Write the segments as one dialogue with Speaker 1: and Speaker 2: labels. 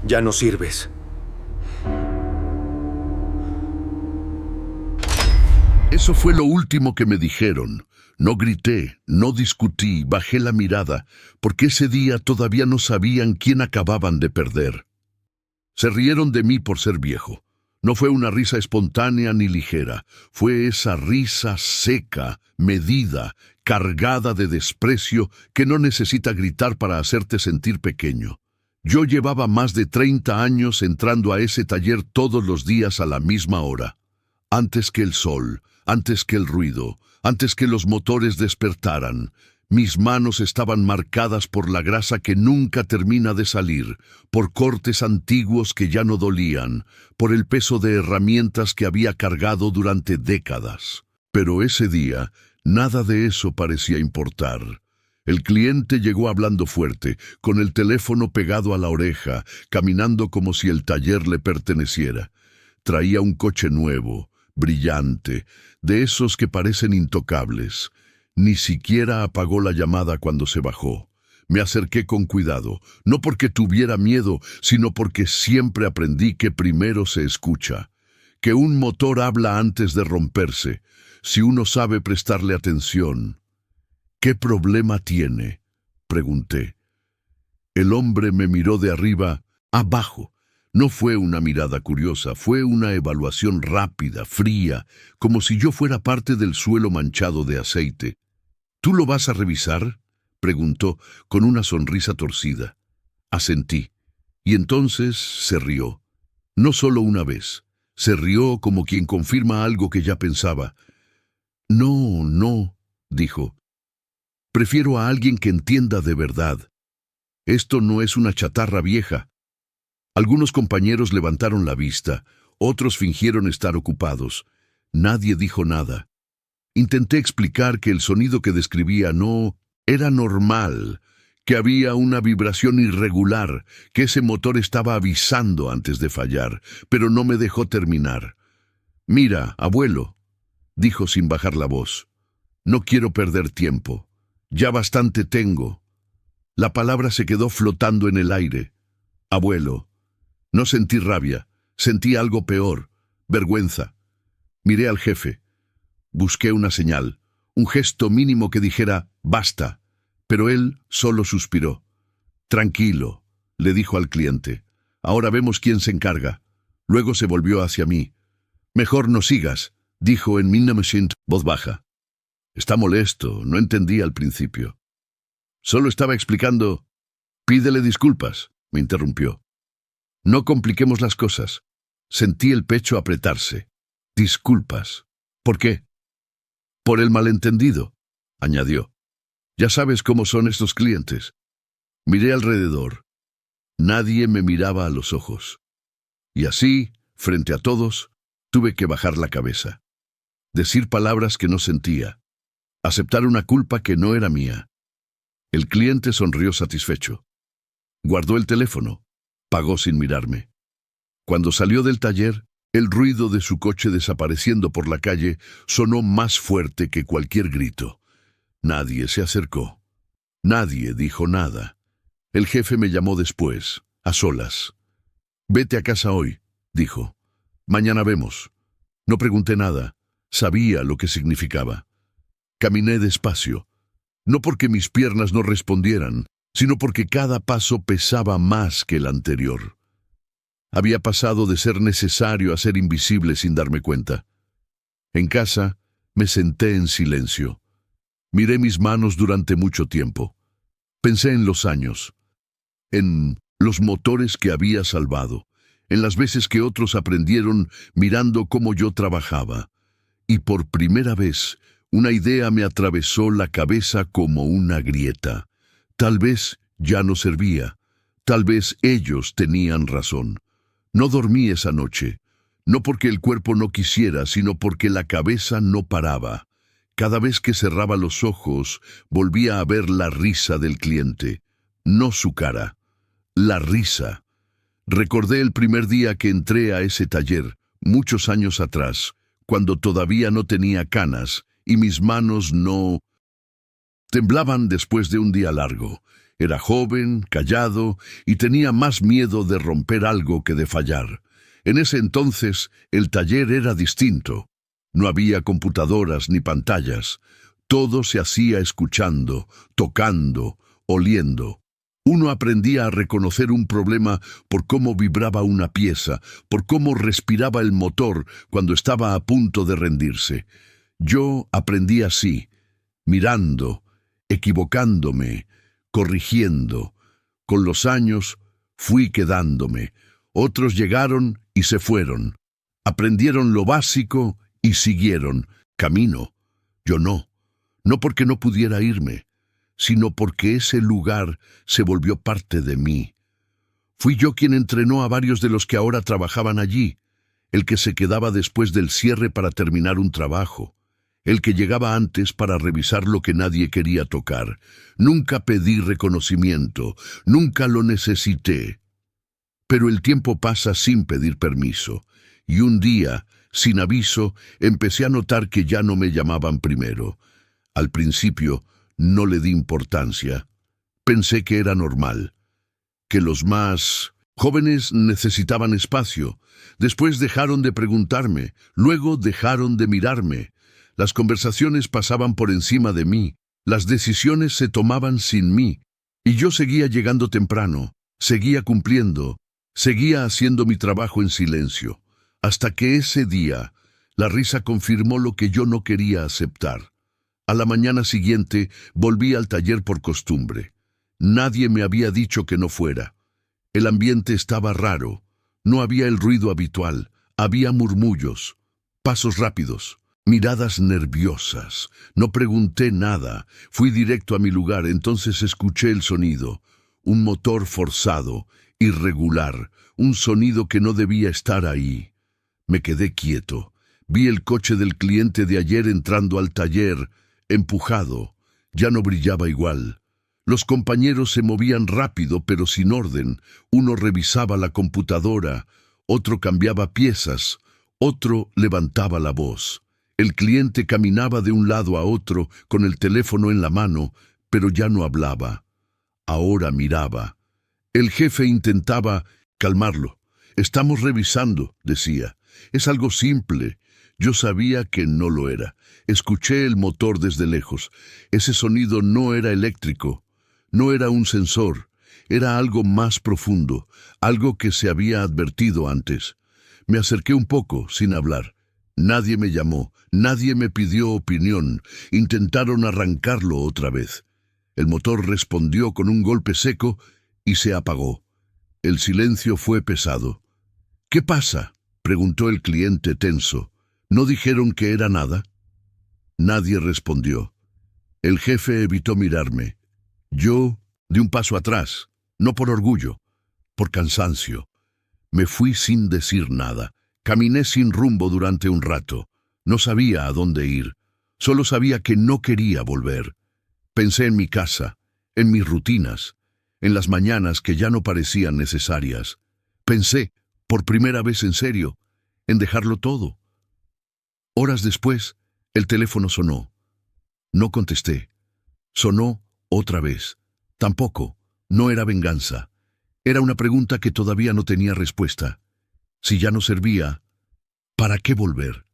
Speaker 1: Ya no sirves.
Speaker 2: Eso fue lo último que me dijeron. No grité, no discutí, bajé la mirada, porque ese día todavía no sabían quién acababan de perder. Se rieron de mí por ser viejo. No fue una risa espontánea ni ligera, fue esa risa seca, medida, cargada de desprecio que no necesita gritar para hacerte sentir pequeño. Yo llevaba más de 30 años entrando a ese taller todos los días a la misma hora. Antes que el sol, antes que el ruido, antes que los motores despertaran, mis manos estaban marcadas por la grasa que nunca termina de salir, por cortes antiguos que ya no dolían, por el peso de herramientas que había cargado durante décadas. Pero ese día, nada de eso parecía importar. El cliente llegó hablando fuerte, con el teléfono pegado a la oreja, caminando como si el taller le perteneciera. Traía un coche nuevo, brillante, de esos que parecen intocables. Ni siquiera apagó la llamada cuando se bajó. Me acerqué con cuidado, no porque tuviera miedo, sino porque siempre aprendí que primero se escucha, que un motor habla antes de romperse, si uno sabe prestarle atención. ¿Qué problema tiene?, pregunté. El hombre me miró de arriba abajo. No fue una mirada curiosa, fue una evaluación rápida, fría, como si yo fuera parte del suelo manchado de aceite. ¿Tú lo vas a revisar?, preguntó con una sonrisa torcida. Asentí, y entonces se rió. No solo una vez, se rió como quien confirma algo que ya pensaba. No, dijo. Prefiero a alguien que entienda de verdad. Esto no es una chatarra vieja. Algunos compañeros levantaron la vista, otros fingieron estar ocupados. Nadie dijo nada. Intenté explicar que el sonido que describía no era normal, que había una vibración irregular, que ese motor estaba avisando antes de fallar, pero no me dejó terminar. «Mira, abuelo», dijo sin bajar la voz, «no quiero perder tiempo. Ya bastante tengo». La palabra se quedó flotando en el aire. Abuelo. No sentí rabia, sentí algo peor, vergüenza. Miré al jefe. Busqué una señal, un gesto mínimo que dijera «basta», pero él solo suspiró. «Tranquilo», le dijo al cliente. «Ahora vemos quién se encarga». Luego se volvió hacia mí. «Mejor no sigas», dijo en voz baja. «Está molesto, no entendí al principio». «Solo estaba explicando». «Pídele disculpas», me interrumpió. «No compliquemos las cosas». Sentí el pecho apretarse. «Disculpas». «¿Por qué?» «Por el malentendido», añadió. «Ya sabes cómo son estos clientes». Miré alrededor. Nadie me miraba a los ojos. Y así, frente a todos, tuve que bajar la cabeza. Decir palabras que no sentía. Aceptar una culpa que no era mía. El cliente sonrió satisfecho. Guardó el teléfono. Pagó sin mirarme. Cuando salió del taller, el ruido de su coche desapareciendo por la calle sonó más fuerte que cualquier grito. Nadie se acercó. Nadie dijo nada. El jefe me llamó después, a solas. «Vete a casa hoy», dijo. «Mañana vemos». No pregunté nada. Sabía lo que significaba. Caminé despacio. No porque mis piernas no respondieran, sino porque cada paso pesaba más que el anterior. Había pasado de ser necesario a ser invisible sin darme cuenta. En casa, me senté en silencio. Miré mis manos durante mucho tiempo. Pensé en los años, en los motores que había salvado, en las veces que otros aprendieron mirando cómo yo trabajaba. Y por primera vez, una idea me atravesó la cabeza como una grieta. Tal vez ya no servía. Tal vez ellos tenían razón. No dormí esa noche, no porque el cuerpo no quisiera, sino porque la cabeza no paraba. Cada vez que cerraba los ojos, volvía a ver la risa del cliente. No su cara, la risa. Recordé el primer día que entré a ese taller, muchos años atrás, cuando todavía no tenía canas y mis manos no temblaban después de un día largo. Era joven, callado y tenía más miedo de romper algo que de fallar. En ese entonces el taller era distinto. No había computadoras ni pantallas. Todo se hacía escuchando, tocando, oliendo. Uno aprendía a reconocer un problema por cómo vibraba una pieza, por cómo respiraba el motor cuando estaba a punto de rendirse. Yo aprendí así, mirando, equivocándome, corrigiendo. Con los años fui quedándome. Otros llegaron y se fueron. Aprendieron lo básico y siguieron camino. Yo no. No porque no pudiera irme, sino porque ese lugar se volvió parte de mí. Fui yo quien entrenó a varios de los que ahora trabajaban allí, el que se quedaba después del cierre para terminar un trabajo, el que llegaba antes para revisar lo que nadie quería tocar. Nunca pedí reconocimiento, nunca lo necesité. Pero el tiempo pasa sin pedir permiso, y un día, sin aviso, empecé a notar que ya no me llamaban primero. Al principio no le di importancia. Pensé que era normal, que los más jóvenes necesitaban espacio. Después dejaron de preguntarme, luego dejaron de mirarme. Las conversaciones pasaban por encima de mí, las decisiones se tomaban sin mí, y yo seguía llegando temprano, seguía cumpliendo, seguía haciendo mi trabajo en silencio, hasta que ese día la risa confirmó lo que yo no quería aceptar. A la mañana siguiente volví al taller por costumbre. Nadie me había dicho que no fuera. El ambiente estaba raro. No había el ruido habitual. Había murmullos, pasos rápidos, miradas nerviosas. No pregunté nada. Fui directo a mi lugar. Entonces escuché el sonido. Un motor forzado, irregular. Un sonido que no debía estar ahí. Me quedé quieto. Vi el coche del cliente de ayer entrando al taller, empujado. Ya no brillaba igual. Los compañeros se movían rápido pero sin orden. Uno revisaba la computadora, otro cambiaba piezas, otro levantaba la voz. El cliente caminaba de un lado a otro con el teléfono en la mano, pero ya no hablaba. Ahora miraba. El jefe intentaba calmarlo. «Estamos revisando», decía. «Es algo simple». Yo sabía que no lo era. Escuché el motor desde lejos. Ese sonido no era eléctrico, no era un sensor, era algo más profundo, algo que se había advertido antes. Me acerqué un poco, sin hablar. Nadie me llamó, nadie me pidió opinión. Intentaron arrancarlo otra vez. El motor respondió con un golpe seco y se apagó. El silencio fue pesado. «¿Qué pasa?», preguntó el cliente tenso. «¿No dijeron que era nada?». Nadie respondió. El jefe evitó mirarme. Yo di un paso atrás, no por orgullo, por cansancio. Me fui sin decir nada. Caminé sin rumbo durante un rato. No sabía a dónde ir. Solo sabía que no quería volver. Pensé en mi casa, en mis rutinas, en las mañanas que ya no parecían necesarias. Pensé, por primera vez en serio, en dejarlo todo. Horas después, el teléfono sonó. No contesté. Sonó otra vez. Tampoco. No era venganza. Era una pregunta que todavía no tenía respuesta. Si ya no servía, ¿para qué volver?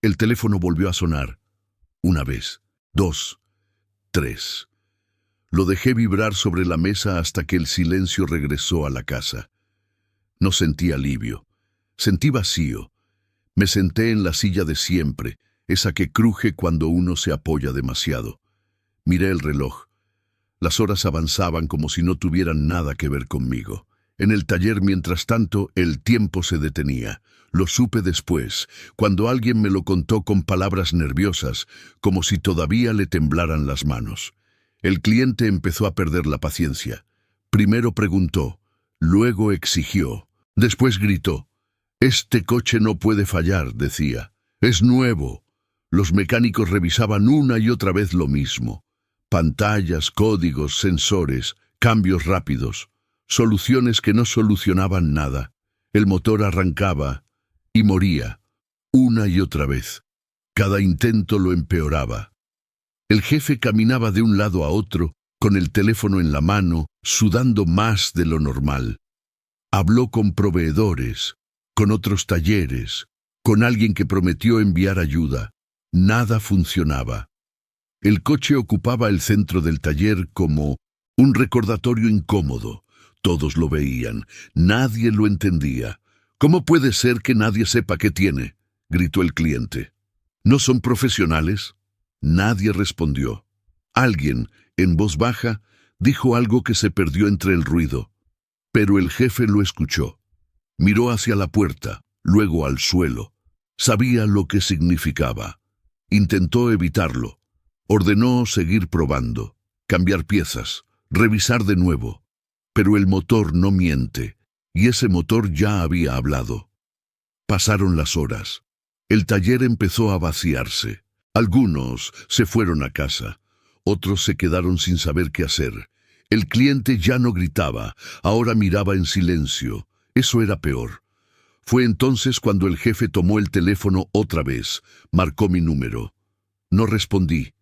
Speaker 2: El teléfono volvió a sonar. Una vez, dos, tres. Lo dejé vibrar sobre la mesa hasta que el silencio regresó a la casa. No sentí alivio. Sentí vacío. Me senté en la silla de siempre, esa que cruje cuando uno se apoya demasiado. Miré el reloj. Las horas avanzaban como si no tuvieran nada que ver conmigo. En el taller, mientras tanto, el tiempo se detenía. Lo supe después, cuando alguien me lo contó con palabras nerviosas, como si todavía le temblaran las manos. El cliente empezó a perder la paciencia. Primero preguntó, luego exigió, después gritó. «Este coche no puede fallar», decía. «Es nuevo». Los mecánicos revisaban una y otra vez lo mismo. Pantallas, códigos, sensores, cambios rápidos, soluciones que no solucionaban nada. El motor arrancaba y moría, una y otra vez. Cada intento lo empeoraba. El jefe caminaba de un lado a otro con el teléfono en la mano, sudando más de lo normal. Habló con proveedores, con otros talleres, con alguien que prometió enviar ayuda. Nada funcionaba. El coche ocupaba el centro del taller como un recordatorio incómodo. Todos lo veían, nadie lo entendía. ¿Cómo puede ser que nadie sepa qué tiene?, gritó el cliente. ¿No son profesionales? Nadie respondió. Alguien, en voz baja, dijo algo que se perdió entre el ruido. Pero el jefe lo escuchó. Miró hacia la puerta, luego al suelo. Sabía lo que significaba. Intentó evitarlo. Ordenó seguir probando, cambiar piezas, revisar de nuevo. Pero el motor no miente, y ese motor ya había hablado. Pasaron las horas. El taller empezó a vaciarse. Algunos se fueron a casa. Otros se quedaron sin saber qué hacer. El cliente ya no gritaba, ahora miraba en silencio. Eso era peor. Fue entonces cuando el jefe tomó el teléfono otra vez. Marcó mi número. No respondí.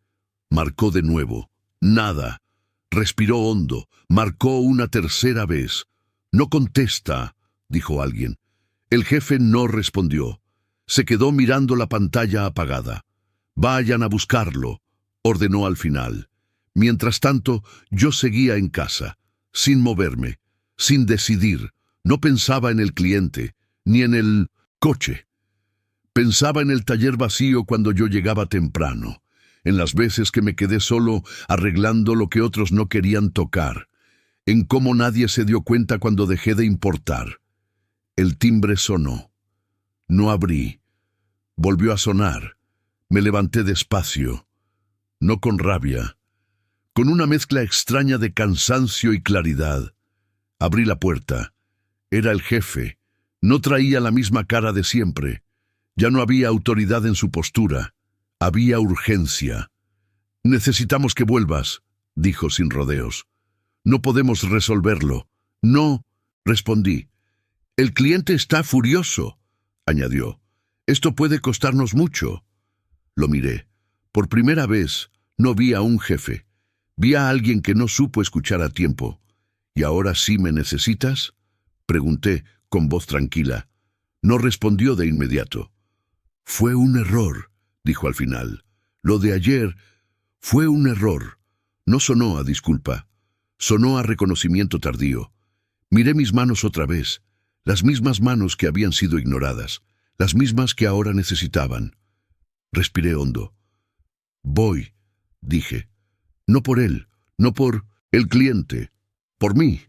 Speaker 2: Marcó de nuevo. Nada. Respiró hondo. Marcó una tercera vez. «No contesta», dijo alguien. El jefe no respondió. Se quedó mirando la pantalla apagada. «Vayan a buscarlo», ordenó al final. Mientras tanto, yo seguía en casa, sin moverme, sin decidir. No pensaba en el cliente, ni en el coche. Pensaba en el taller vacío cuando yo llegaba temprano, en las veces que me quedé solo arreglando lo que otros no querían tocar, en cómo nadie se dio cuenta cuando dejé de importar. El timbre sonó. No abrí. Volvió a sonar. Me levanté despacio, no con rabia, con una mezcla extraña de cansancio y claridad. Abrí la puerta. Era el jefe. No traía la misma cara de siempre. Ya no había autoridad en su postura. Había urgencia. «Necesitamos que vuelvas», dijo sin rodeos. «No podemos resolverlo». «No», respondí. «El cliente está furioso», añadió. «Esto puede costarnos mucho». Lo miré. Por primera vez, no vi a un jefe. Vi a alguien que no supo escuchar a tiempo. «¿Y ahora sí me necesitas?», pregunté con voz tranquila. No respondió de inmediato. «Fue un error», dijo al final. «Lo de ayer fue un error». No sonó a disculpa. Sonó a reconocimiento tardío. Miré mis manos otra vez, las mismas manos que habían sido ignoradas, las mismas que ahora necesitaban. Respiré hondo. «Voy», dije. «No por él, no por el cliente, por mí».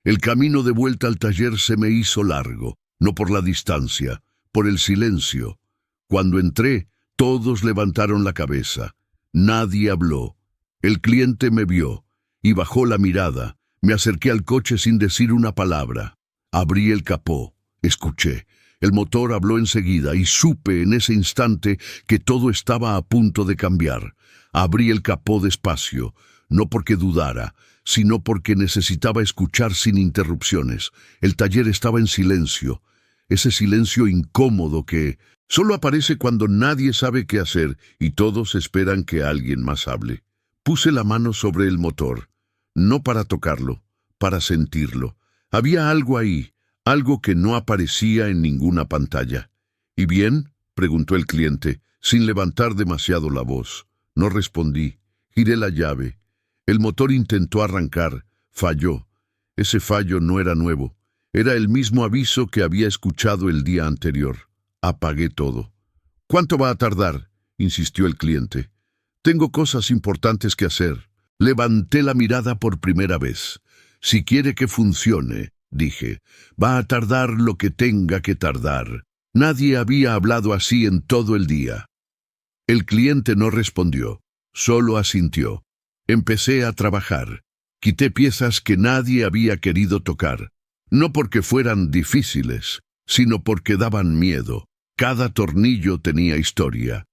Speaker 2: El camino de vuelta al taller se me hizo largo, no por la distancia, por el silencio. Cuando entré, todos levantaron la cabeza. Nadie habló. El cliente me vio y bajó la mirada. Me acerqué al coche sin decir una palabra. Abrí el capó. Escuché. El motor habló enseguida y supe en ese instante que todo estaba a punto de cambiar. Abrí el capó despacio, no porque dudara, sino porque necesitaba escuchar sin interrupciones. El taller estaba en silencio, ese silencio incómodo que solo aparece cuando nadie sabe qué hacer y todos esperan que alguien más hable. Puse la mano sobre el motor, no para tocarlo, para sentirlo. Había algo ahí, algo que no aparecía en ninguna pantalla. «¿Y bien?», preguntó el cliente, sin levantar demasiado la voz. No respondí. Giré la llave. El motor intentó arrancar. Falló. Ese fallo no era nuevo. Era el mismo aviso que había escuchado el día anterior. Apagué todo. «¿Cuánto va a tardar?», insistió el cliente. «Tengo cosas importantes que hacer». Levanté la mirada por primera vez. «Si quiere que funcione», dije, «va a tardar lo que tenga que tardar». Nadie había hablado así en todo el día. El cliente no respondió, solo asintió. Empecé a trabajar. Quité piezas que nadie había querido tocar. No porque fueran difíciles, sino porque daban miedo. Cada tornillo tenía historia.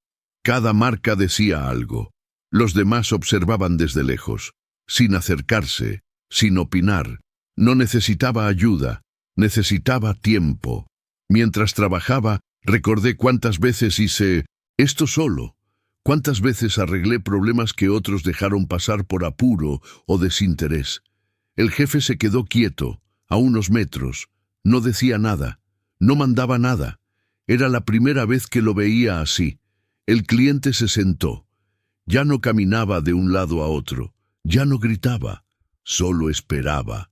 Speaker 2: Cada marca decía algo. Los demás observaban desde lejos, sin acercarse, sin opinar. No necesitaba ayuda, necesitaba tiempo. Mientras trabajaba, recordé cuántas veces hice esto solo. ¿Cuántas veces arreglé problemas que otros dejaron pasar por apuro o desinterés? El jefe se quedó quieto, a unos metros. No decía nada, no mandaba nada. Era la primera vez que lo veía así. El cliente se sentó. Ya no caminaba de un lado a otro, ya no gritaba, solo esperaba.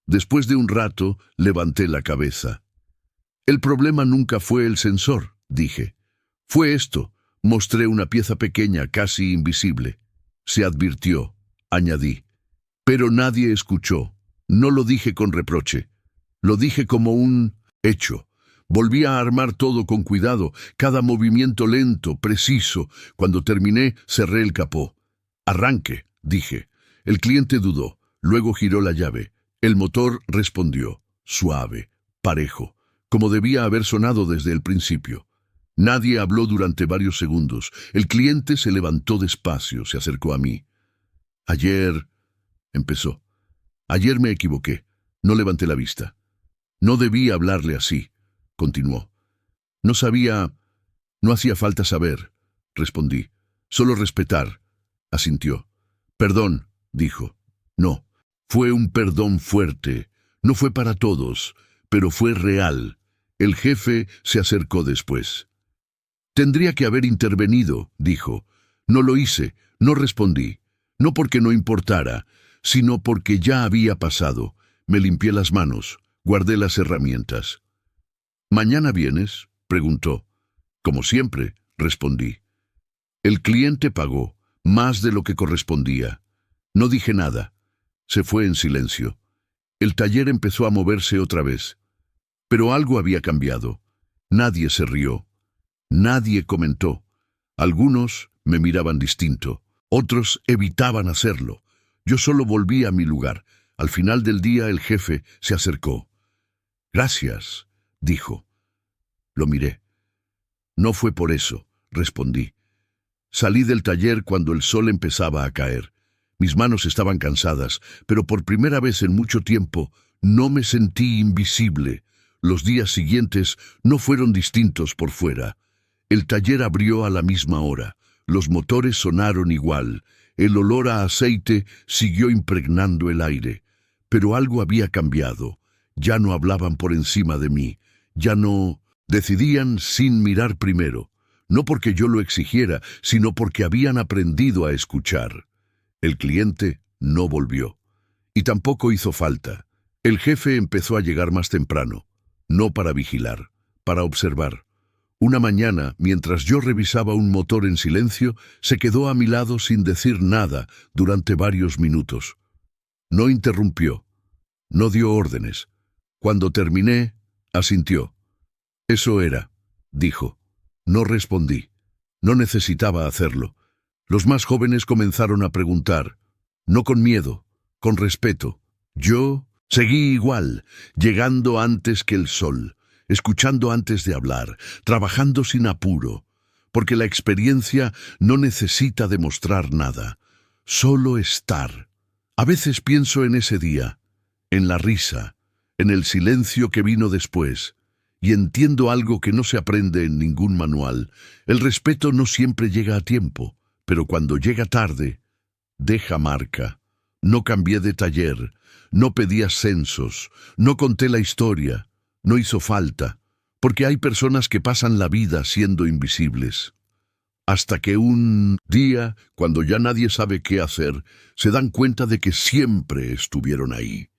Speaker 2: Después de un rato, levanté la cabeza. El problema nunca fue el sensor, dije. Fue esto. Mostré una pieza pequeña, casi invisible. Se advirtió, añadí. Pero nadie escuchó. No lo dije con reproche. Lo dije como un hecho. Volví a armar todo con cuidado, cada movimiento lento, preciso. Cuando terminé, cerré el capó. Arranque, dije. El cliente dudó. Luego giró la llave. El motor respondió. Suave, parejo, como debía haber sonado desde el principio. Nadie habló durante varios segundos. El cliente se levantó despacio, se acercó a mí. Ayer, empezó. Ayer me equivoqué. No levanté la vista. No debí hablarle así, continuó. No sabía, no hacía falta saber, respondí. Solo respetar, asintió. Perdón, dijo. No, fue un perdón fuerte. No fue para todos, pero fue real. El jefe se acercó después. Tendría que haber intervenido, dijo. No lo hice, no respondí. No porque no importara, sino porque ya había pasado. Me limpié las manos, guardé las herramientas. ¿Mañana vienes?, preguntó. Como siempre, respondí. El cliente pagó, más de lo que correspondía. No dije nada. Se fue en silencio. El taller empezó a moverse otra vez. Pero algo había cambiado. Nadie se rió. Nadie comentó. Algunos me miraban distinto, otros evitaban hacerlo. Yo solo volví a mi lugar. Al final del día el jefe se acercó. Gracias, dijo. Lo miré. No fue por eso, respondí. Salí del taller cuando el sol empezaba a caer. Mis manos estaban cansadas, pero por primera vez en mucho tiempo no me sentí invisible. Los días siguientes no fueron distintos por fuera. El taller abrió a la misma hora. Los motores sonaron igual. El olor a aceite siguió impregnando el aire. Pero algo había cambiado. Ya no hablaban por encima de mí. Ya no decidían sin mirar primero. No porque yo lo exigiera, sino porque habían aprendido a escuchar. El cliente no volvió. Y tampoco hizo falta. El jefe empezó a llegar más temprano. No para vigilar, para observar. Una mañana, mientras yo revisaba un motor en silencio, se quedó a mi lado sin decir nada durante varios minutos. No interrumpió, no dio órdenes. Cuando terminé, asintió. Eso era, dijo. No respondí. No necesitaba hacerlo. Los más jóvenes comenzaron a preguntar, no con miedo, con respeto. Yo seguí igual, llegando antes que el sol. Escuchando antes de hablar, trabajando sin apuro, porque la experiencia no necesita demostrar nada, solo estar. A veces pienso en ese día, en la risa, en el silencio que vino después, y entiendo algo que no se aprende en ningún manual. El respeto no siempre llega a tiempo, pero cuando llega tarde, deja marca. No cambié de taller, no pedí ascensos, no conté la historia. No hizo falta, porque hay personas que pasan la vida siendo invisibles. Hasta que un día, cuando ya nadie sabe qué hacer, se dan cuenta de que siempre estuvieron ahí.